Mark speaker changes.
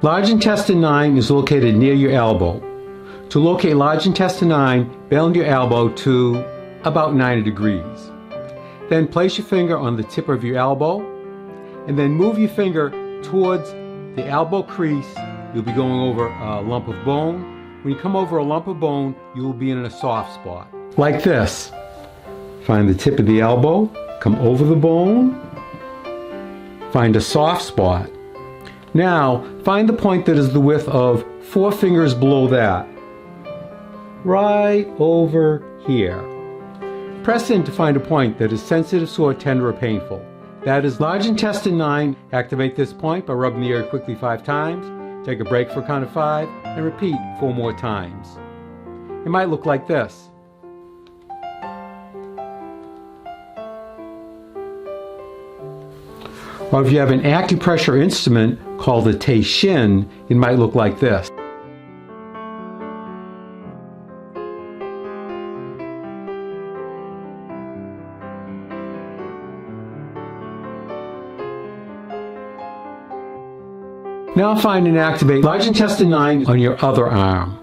Speaker 1: Large intestine 9 is located near your elbow. To locate large intestine 9, bend your elbow to about 90 degrees. Then place your finger on the tip of your elbow, and then move your finger towards the elbow crease. You'll be going over a lump of bone. When you come over a lump of bone, you will be in a soft spot. Like this. Find the tip of the elbow, come over the bone, find a soft spot. Now, find the point that is the width of 4 fingers below that. Right over here. Press in to find a point that is sensitive, sore, tender, or painful. That is large intestine 9. Activate this point by rubbing the area quickly 5 times. Take a break for a count of 5 and repeat 4 more times. It might look like this. Or if you have an acupressure instrument called a Shin, it might look like this. Now find and activate large intestine 9 on your other arm.